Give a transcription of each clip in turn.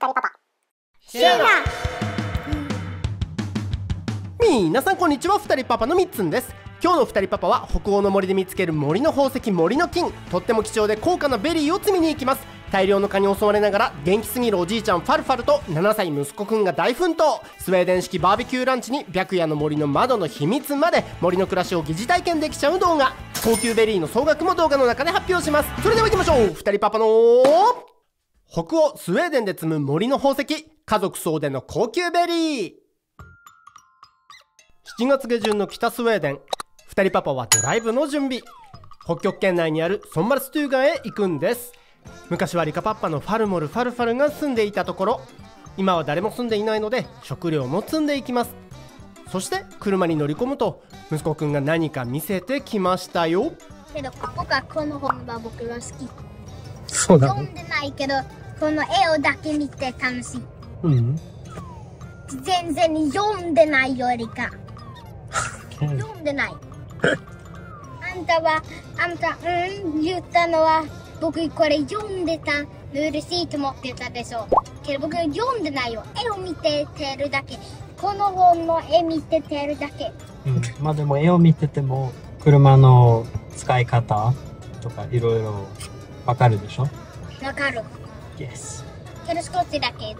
人パパシェラ。皆さんこんにちは、二人パパのみっつんです。今日の二人パパは北欧の森で見つける森の宝石、森の金。とっても貴重で高価なベリーを摘みに行きます。大量の蚊に襲われながら元気すぎるおじいちゃんファルファルと7歳息子くんが大奮闘。スウェーデン式バーベキューランチに白夜の森の窓の秘密まで森の暮らしを疑似体験できちゃう動画。高級ベリーの総額も動画の中で発表します。それでは行きましょう。二人パパの北欧スウェーデンで摘む森の宝石、家族総出の高級ベリー。7月下旬の北スウェーデン、二人パパはドライブの準備。北極圏内にあるソンマルストゥーガンへ行くんです。昔はリカパッパのファルモルファルファルが住んでいたところ、今は誰も住んでいないので食料も積んでいきます。そして車に乗り込むと息子くんが何か見せてきましたよ。けど僕はこの本が僕が好き。そうだね。読んでないけどこの絵をだけ見て楽しい。全然読んでないよりか読んでない。あんた言ったのは僕これ読んでたの嬉しいと思ってたでしょ。けど僕読んでないよ。絵を見ててるだけ。この本の絵見ててるだけ。まあでも絵を見てても車の使い方とかいろいろわかるでしょ。わかる。Yes。けど少しだけ。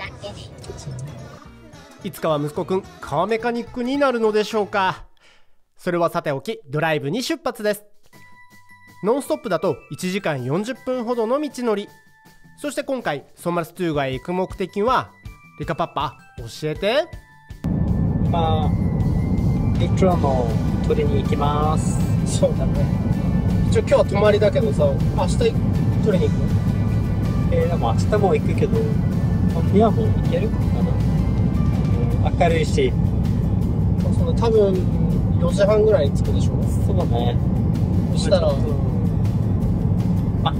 いつかは息子くんカーメカニックになるのでしょうか。それはさておき、ドライブに出発です。ノンストップだと1時間40分ほどの道のり。そして今回ソンマルストゥーガへ行く目的は、リカパッパ教えて。今リクラも取りに行きます。そうだね。一応今日は泊まりだけどさ、明日取りに行くの？でも明日も行くけど今夜も行けるかな。明るいし、その多分4時半ぐらいに着くでしょ。そうね。そしたら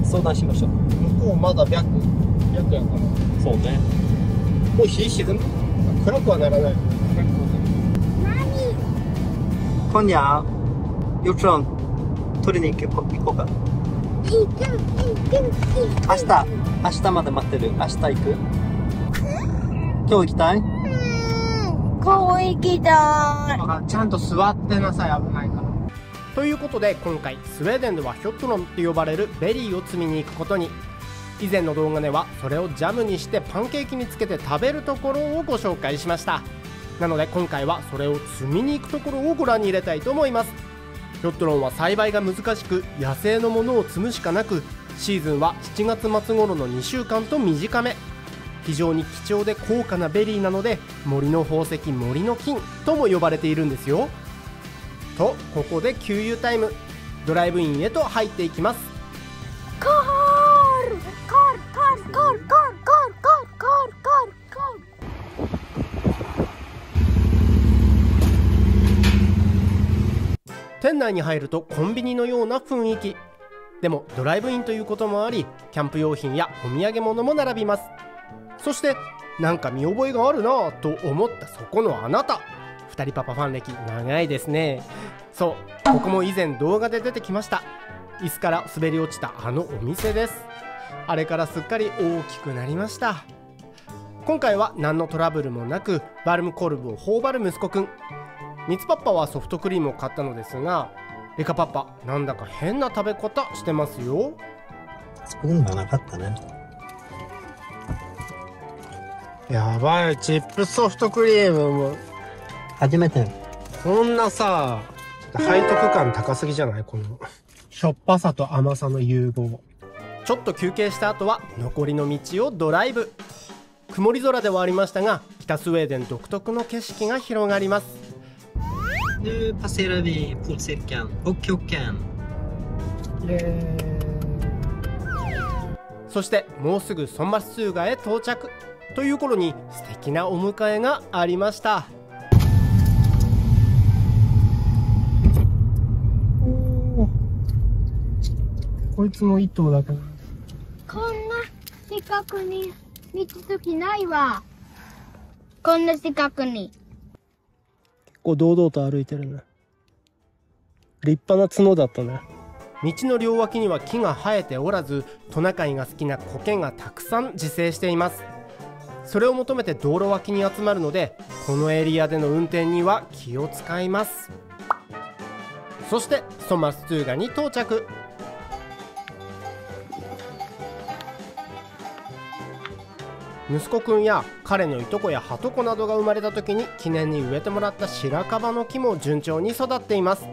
相談しましょう。向こうまだ白やから。そうね。もう日沈む？暗くはならない。今夜幼稚園取りに行こうか。明日まで待ってる。明日行く？今日行きたい？こう行きたい。ちゃんと座ってなさい、危ないから。ということで今回スウェーデンではヒョットロンって呼ばれるベリーを摘みに行くことに。以前の動画ではそれをジャムにしてパンケーキにつけて食べるところをご紹介しました。なので今回はそれを摘みに行くところをご覧に入れたいと思います。ヒョットロンは栽培が難しく野生のものを摘むしかなく、シーズンは7月末頃の2週間と短め。非常に貴重で高価なベリーなので森の宝石、森の金とも呼ばれているんですよ。とここで給油タイム。ドライブインへと入っていきます。店内に入るとコンビニのような雰囲気でも、ドライブインということもありキャンプ用品やお土産物も並びます。そしてなんか見覚えがあるなぁと思ったそこのあなた、二人パパファン歴長いですね。そう、ここも以前動画で出てきました。椅子から滑り落ちたあのお店です。あれからすっかり大きくなりました。今回は何のトラブルもなくバルムコルブを頬張る息子くん。ミツパッパはソフトクリームを買ったのですが、リカパッパなんだか変な食べ方してますよ。スプーンがなかったね。やばい、チップソフトクリームも初めて。こんなさ、背徳感高すぎじゃない？このしょっぱさと甘さの融合。ちょっと休憩した後は残りの道をドライブ。曇り空ではありましたが北スウェーデン独特の景色が広がります。Nu passerar vi polcirkeln och kroken。そしてもうすぐソンマルストゥーガへ到着という頃に素敵なお迎えがありました。こいつも一頭だけど、こんな近くに道ときないわ。こんな近くに。結構堂々と歩いてるね。立派な角だったね。道の両脇には木が生えておらず、トナカイが好きな苔がたくさん自生しています。それを求めて道路脇に集まるので、このエリアでの運転には気を使います。そしてソマストゥーガに到着。息子くんや彼のいとこやはとこなどが生まれた時に記念に植えてもらった白樺の木も順調に育っています。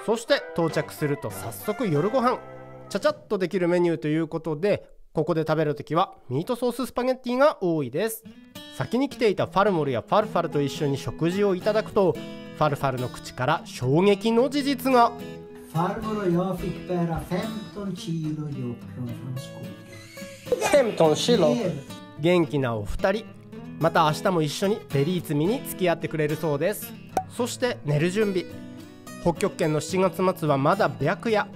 そして到着すると早速夜ご飯、ちゃちゃっとできるメニューということで、ここで食べるときはミートソーススパゲッティが多いです。先に来ていたファルモルやファルファルと一緒に食事をいただくと、ファルファルの口から衝撃の事実が。 Farmor och jag fick bära 15 kilo jord från skogen. 15 kilo。元気なお二人、また明日も一緒にベリー摘みに付き合ってくれるそうです。そして寝る準備。北極圏の7月末はまだ白夜。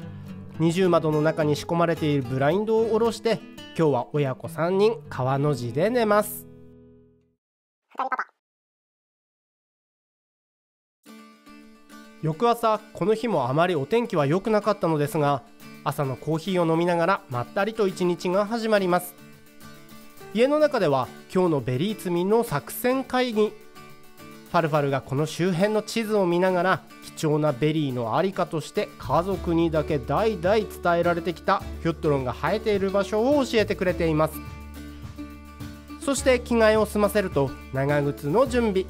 二重窓の中に仕込まれているブラインドを下ろして、今日は親子3人川の字で寝ます。翌朝、この日もあまりお天気は良くなかったのですが、朝のコーヒーを飲みながらまったりと一日が始まります。家の中では今日のベリー摘みの作戦会議。ファルファルがこの周辺の地図を見ながら、貴重なベリーのありかとして家族にだけ代々伝えられてきたヒョットロンが生えている場所を教えてくれています。そして着替えを済ませると長靴の準備。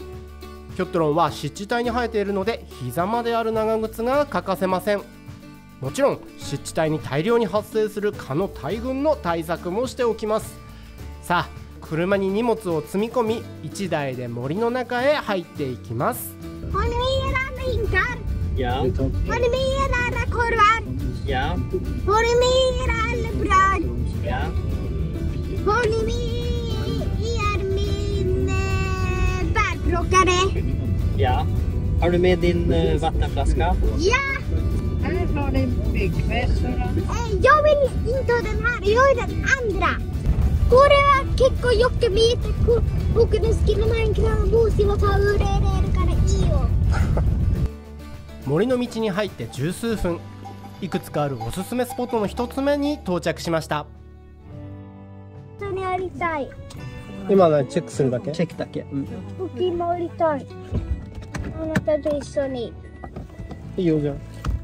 ヒョットロンは湿地帯に生えているので、膝まである長靴が欠かせません。もちろん湿地帯に大量に発生する蚊の大群の対策もしておきます。さあ、車に荷物を積み込み、1台で森の中へ入っていきます。Har ni med er alla hinkar? Ja. Har ni med er alla korvar? Ja. Har ni med er alla bröd? Ja. Har ni med er min bärplockare? Ja. Har du med din vattenflaska? Ja! Här har ni byggvässorna. Jag vill inte ha den här, jag vill den andra. これは結構よく見えて、僕の好きなマインクラフト帽子を食べれるからいいよ。森の道に入って十数分、いくつかあるおすすめスポットの一つ目に到着しました。一緒にやりたい。今のチェックするだけ？チェックだけ。僕今やりたい。あなたと一緒に。いいよ、じゃあ。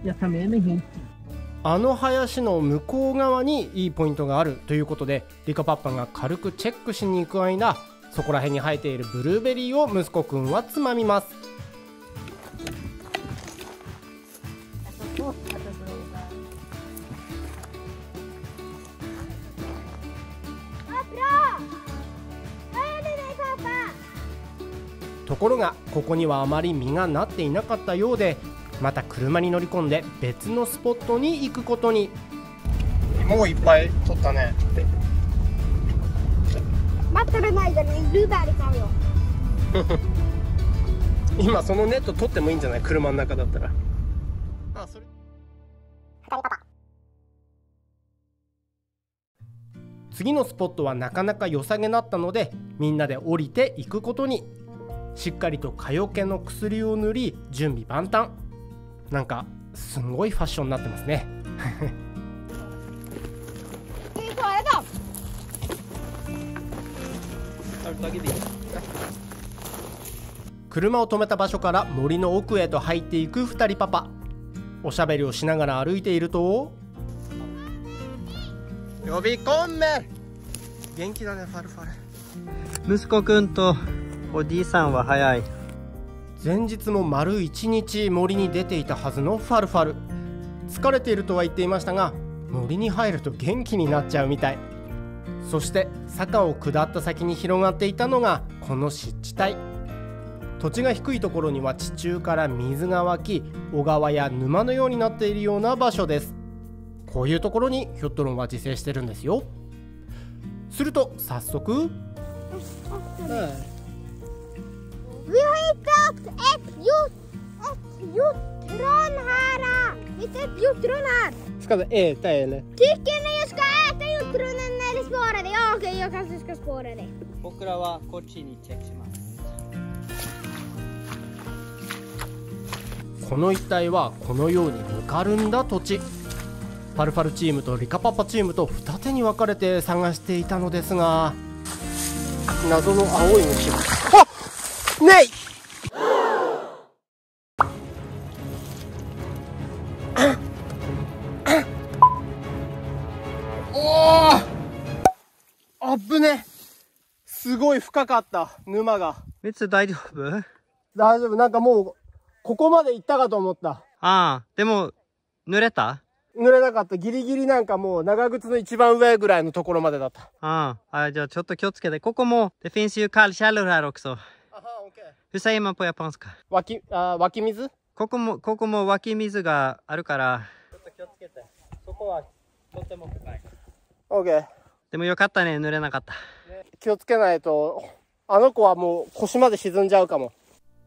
Jag tar med mig hit. あの林の向こう側にいいポイントがあるということで、リカパッパが軽くチェックしに行く間、そこら辺に生えているブルーベリーを息子くんはつまみます。ところがここにはあまり実がなっていなかったようで、また車に乗り込んで別のスポットに行くことに。もういっぱい取ったね。待ってる間にブルーベリー買うよ。今そのネット取ってもいいんじゃない？車の中だったら。あ、それ。次のスポットはなかなか良さげだったので、みんなで降りていくことに。しっかりと蚊よけの薬を塗り、準備万端。なんかすごいファッションになってますね。車を止めた場所から森の奥へと入っていく2人パパ。おしゃべりをしながら歩いていると、呼び込め。元気だね、ファルファル。息子くんとおじいさんは早い。前日も丸1日森に出ていたはずのファルファル。疲れているとは言っていましたが、森に入ると元気になっちゃうみたい。そして坂を下った先に広がっていたのがこの湿地帯。土地が低いところには地中から水が湧き、小川や沼のようになっているような場所です。こういうところにヒョットロンは自生してるんですよ。すると早速、Vi har hittat ett hjortron här! Ett hjortron här! Ska vi äta eller? Tycker ni jag ska äta hjortronen eller spara det? Ja, okej, jag kanske ska spara det. 僕らはこっちにチェックします。この一帯はこのようにぬかるんだ土地。ファルファルチームとリカパパチームと二手に分かれて探していたのですが、謎の青い虫が。あ、ねい。おお、あぶね。すごい深かった、沼が。別に大丈夫？大丈夫。なんかもう、ここまで行ったかと思った。ああ、でも、濡れた？濡れなかった。ギリギリなんかもう長靴の一番上ぐらいのところまでだった。ああ、じゃあちょっと気をつけて。ここも、det finns ju kallkällor här också. Hur säger man på japanska? 湧き水？ここも湧き水があるから、ちょっと気をつけて。そこはとても深い。OK。でもよかったね、濡れなかった。気をつけないと、あの子はもう腰まで沈んじゃうかも。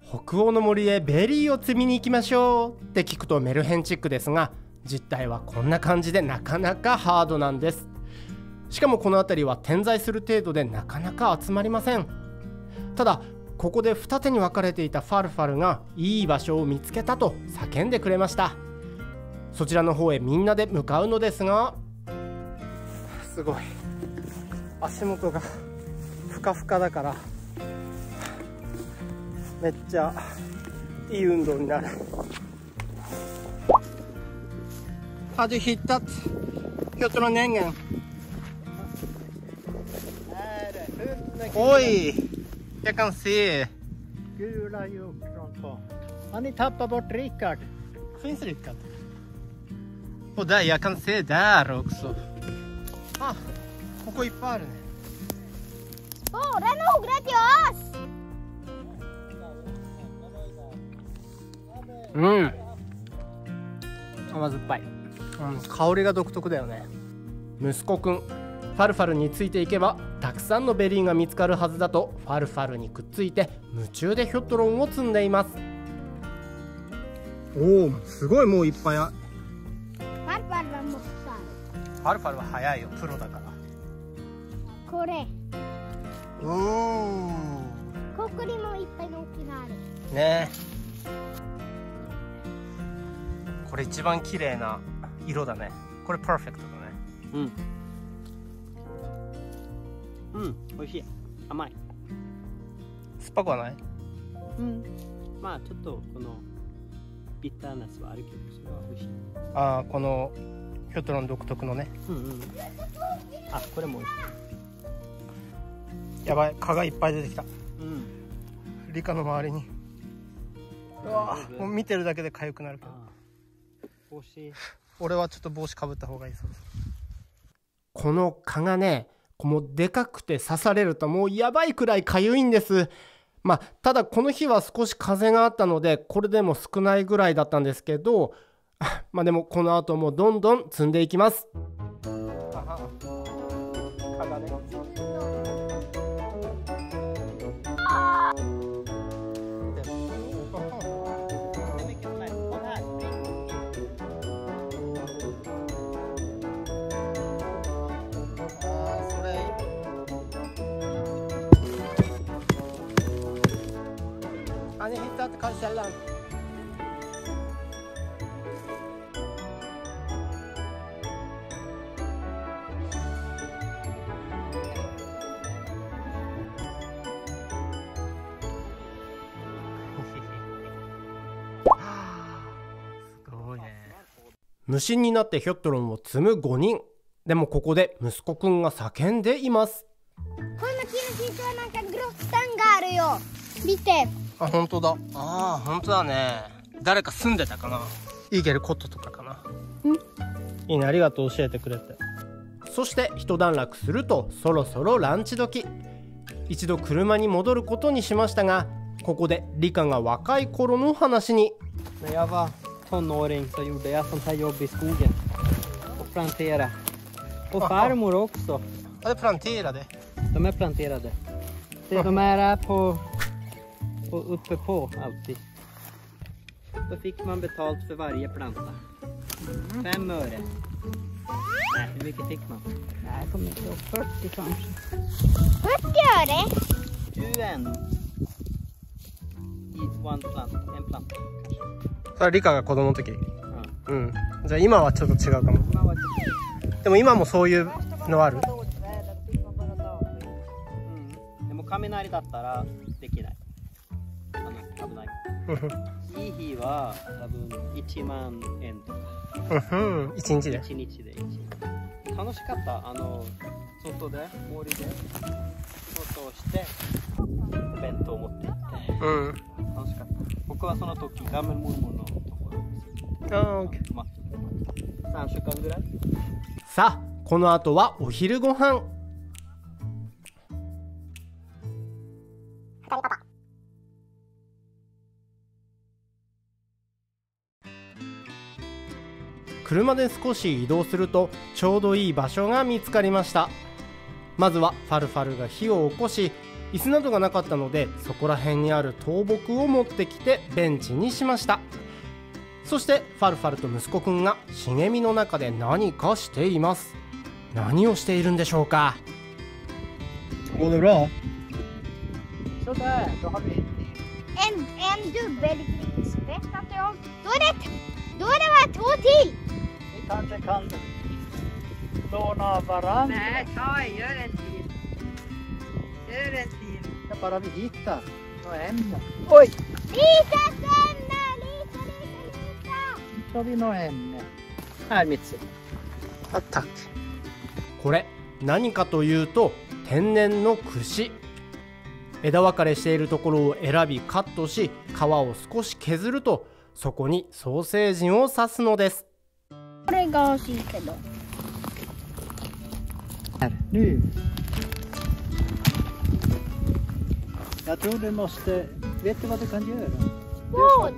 北欧の森へベリーを摘みに行きましょうって聞くとメルヘンチックですが、実態はこんな感じでなかなかハードなんです。しかもこの辺りは点在する程度でなかなか集まりません。ただここで二手に分かれていたファルファルがいい場所を見つけたと叫んでくれました。そちらの方へみんなで向かうのですが、すごい足元がふかふかだからめっちゃいい運動になる。Har du hittat Götronängen? Oj! Jag kan se. Gula hjortron på. Har ni tappat bort Rickard? Finns Rickard? Och där, jag kan se där också. Ah, ここいっぱいあるね。Spåra några till oss! うん。甘酸っぱい。香りが独特だよね。息子くん、ファルファルについていけばたくさんのベリーが見つかるはずだとファルファルにくっついて夢中でヒョットロンを積んでいます。おお、すごい、もういっぱい。ファルファルはもうさ、ファルファルは早いよ、プロだから。これ。おお。ここにもいっぱいの大きなある。ねえ。これ一番綺麗な色だね。これパーフェクトだね。うん、美味しい。甘い。酸っぱくはない？まあちょっとこのビターナスはあるけど、それは美味しい。ああ、このヒョットロン独特のね。あ、これも美味しい。やばい、蚊がいっぱい出てきた。リカの周りに。うわ、もう見てるだけで痒くなるけど。帽子。俺はちょっと帽子かぶった方がいいそうです。この蚊がね、もうでかくて刺されるともうやばいくらい痒いんです。まあただこの日は少し風があったのでこれでも少ないぐらいだったんですけど、まあでもこの後もどんどん積んでいきます。蚊がね。Har ni hittat kallkällan?すごいね。無心になってヒョットロンを積む5人。でもここで息子くんが叫んでいます。この木の下はなんかグロッサンがあるよ。見て。あ、本当だ。ああ、本当だね。誰か住んでたかな。イーゲルコットとかかな。いいね、ありがとう、教えてくれて。そして一段落するとそろそろランチ時。一度車に戻ることにしましたが、ここでリカが若い頃の話に。När jag var tonåring så gjorde jag sånt här jobb i skogen och plantera. Och farmor också. Ja, det planterade. De är planterade. De är uppe på alltid. Då fick man betalt för varje planta. 5 öre. Nej, hur mycket fick man? Nej, jag kommer inte ihåg. 40 kanske. 40 öre? 21 i en planta kanske. それはリカが子供の時。うん。じゃあ今はちょっと違うかも。でも今もそういうのある？でも雷だったらできない。危ない。いい日は多分1万円とか。1日で。1日で楽しかった。外で森で仕事をして弁当を持って行って、楽しかった。僕はその時ガムムルムのところです。3週間ぐらい。さあ、この後はお昼ご飯。車で少し移動するとちょうどいい場所が見つかりました。まずはファルファルが火を起こし、椅子などがなかったのでそこら辺にある倒木を持ってきてベンチにしました。そしてファルファルと息子くんが茂みの中で何かしています。何をしているんでしょうか。Går det bra? Sådär, då har vi En dubbelkrigsspett att jag... Då är det bara 2 till! Vi kanske kan låna av varandra. Nej, gör en till. Gör en till. Ja, bara vi hittar några ämnen. Oj! Litet ämne! Lite! Hittar vi några ämnen? här mitt sätt. Ja, tack. これ何かというと天然の串。枝分かれしているところを選びカットし、皮を少し削るとそこにソーセージを刺すのです。これが欲しいけど。Här, nu. Jag tror du måste... Vet du vad du kan göra? Vad?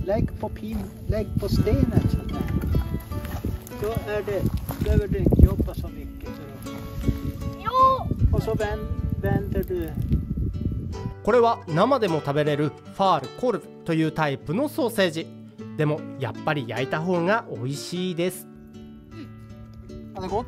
Lägg på stenen sånt där. Då behöver du inte jobba så mycket. Jo! Och så vänder du. これは生でも食べれるファールコルブというタイプのソーセージ。でもやっぱり焼いた方が美味しいです。Har det gått?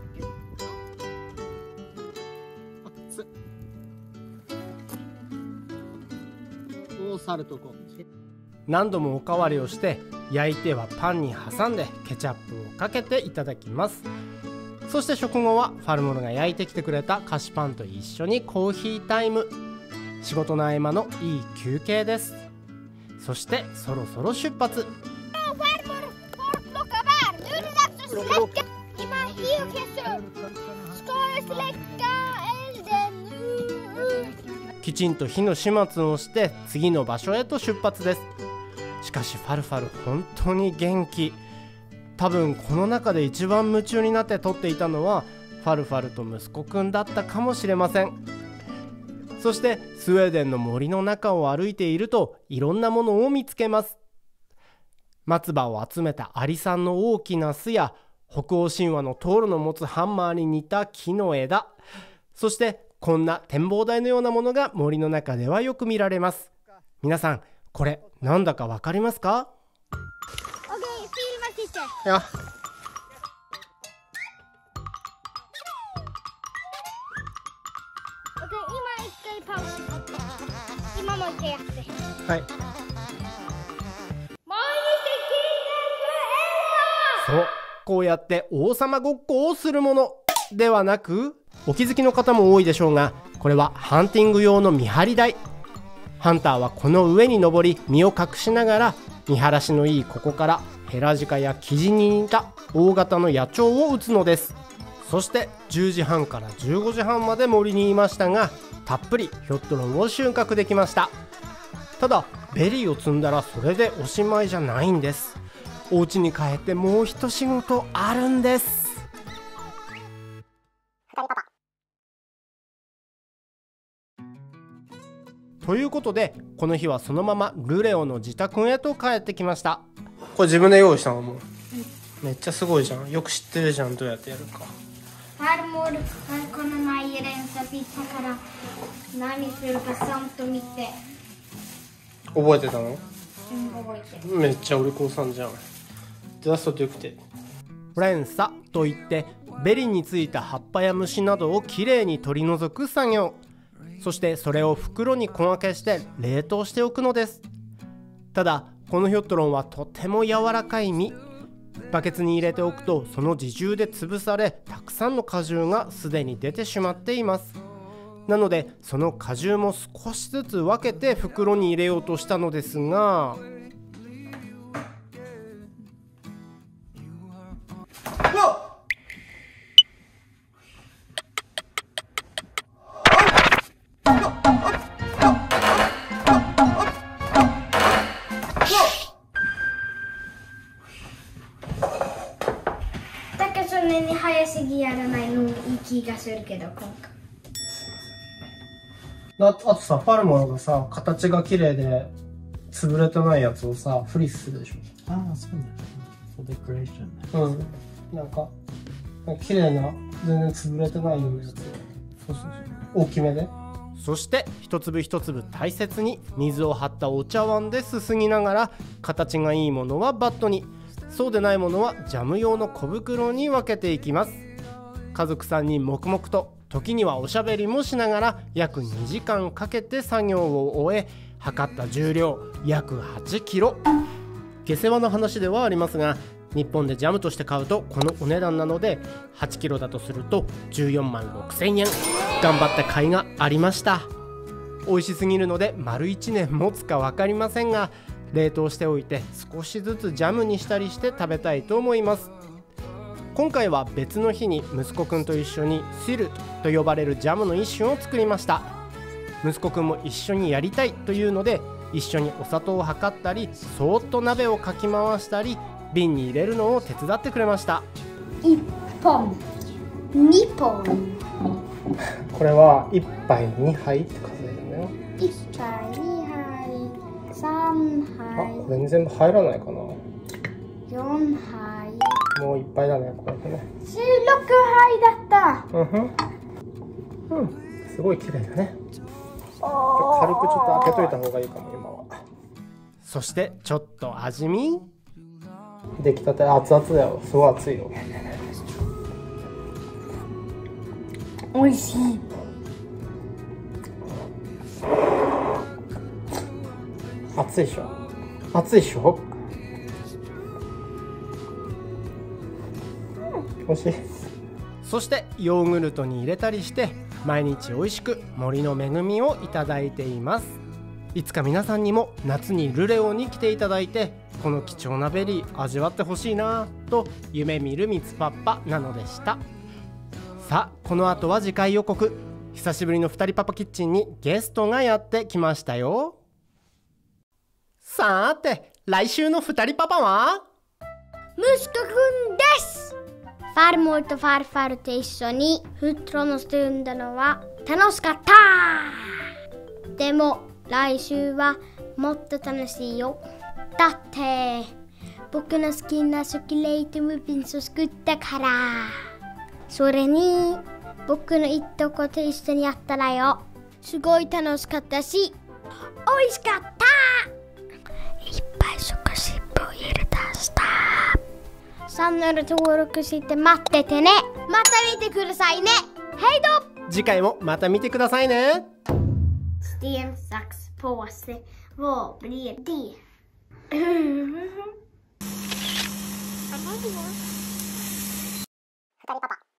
何度もおかわりをして焼いてはパンに挟んでケチャップをかけていただきます。そして食後はファルモルが焼いてきてくれた菓子パンと一緒にコーヒータイム。仕事の合間のいい休憩です。そしてそろそろ出発。きちんと火の始末をして次の場所へと出発です。しかしファルファル本当に元気。多分この中で一番夢中になって撮っていたのはファルファルと息子くんだったかもしれません。そしてスウェーデンの森の中を歩いているといろんなものを見つけます。松葉を集めたアリさんの大きな巣や北欧神話のトールの持つハンマーに似た木の枝、そしてこんな展望台のようなものが森の中ではよく見られます。皆さんこれなんだかわかりますか？ Okej, filma Titte. Ja. Okej, Imma ska i paus. Imma måste jätte. はい。毎日聞いてそう、こうやって王様ごっこをするものではなく、お気づきの方も多いでしょうが、これはハンティング用の見張り台。ハンターはこの上に登り身を隠しながら見晴らしのいいここからヘラジカやキジに似た大型の野鳥を撃つのです。そして10時半から15時半まで森にいましたが、たっぷりヒョットロンを収穫できました。ただベリーを積んだらそれでおしまいじゃないんです。お家に帰ってもう一仕事あるんです。ということでこの日はそのままルレオの自宅へと帰ってきました。これ自分で用意したの？もうめっちゃすごいじゃん。よく知ってるじゃん、どうやってやるか。Farmor, han kommer med rensa pizzaから何するかさんと見て。覚えてたの？覚えてる。めっちゃお利口さんじゃん。Det står duktigt。レンサといってベリーについた葉っぱや虫などをきれいに取り除く作業。そしてそれを袋に小分けして冷凍しておくのです。ただこのヒョットロンはとても柔らかい実。バケツに入れておくとその自重で潰され、たくさんの果汁がすでに出てしまっています。なのでその果汁も少しずつ分けて袋に入れようとしたのですが、だからそんなに早すぎやらないのいい気がするけど、今回。あとさ、パルモがさ、形が綺麗で潰れてないやつをさ、フリースするでしああ、そうね。そう、デコレーションね。ょ。うん。なんか綺麗な、全然潰れてないようなやつ。そうそうそう。大きめで。そして一粒一粒大切に水を張ったお茶碗ですすぎながら、形がいいものはバットに、そうでないものはジャム用の小袋に分けていきます。家族3人黙々と、時にはおしゃべりもしながら約2時間かけて作業を終え、測った重量約8キロ。下世話の話ではありますが、日本でジャムとして買うとこのお値段なので、8キロだとすると14万6,000円。頑張った甲斐がありました。美味しすぎるので丸1年持つか分かりませんが、冷凍しておいて少しずつジャムにしたりして食べたいと思います。今回は別の日に息子くんと一緒にシルと呼ばれるジャムの一種を作りました。息子くんも一緒にやりたいというので、一緒にお砂糖を測ったり、そーっと鍋をかき回したり、瓶に入れるのを手伝ってくれました。1本、2本、これは1杯2杯って数えるんだよ。1杯、2杯、3杯、これ全部入らないかな。4杯、もういっぱいだね、これでね。16杯だった。すごい綺麗だね。軽くちょっと開けといた方がいいかも、今は。そしてちょっと味見。出来たて熱々だよ。すごい熱いよ。おいしい。熱いでしょ。熱いでしょ。美味しい。そしてヨーグルトに入れたりして毎日美味しく森の恵みをいただいています。いつか皆さんにも夏にルレオに来ていただいて、この貴重なベリー味わってほしいなと夢見るみつパッパなのでした。さあ、この後は次回予告。久しぶりの2人パパキッチンにゲストがやってきましたよ。さて、来週の2人パパは息子くんです。farmor と farfar と一緒にフトロのストゥンだのは楽しかった。でも来週はもっと楽しいよ。だって僕の好きなチョコレートムービンスを作ったから。それに僕のいとこと一緒にやったらよ。すごい楽しかったし美味しかった。いっぱいチョコチップを入れたした。チャンネル登録して待っててね。また見てくださいね。ヘイド。次回もまた見てくださいね。Sten, sax, påse. Vad blir det? Another one.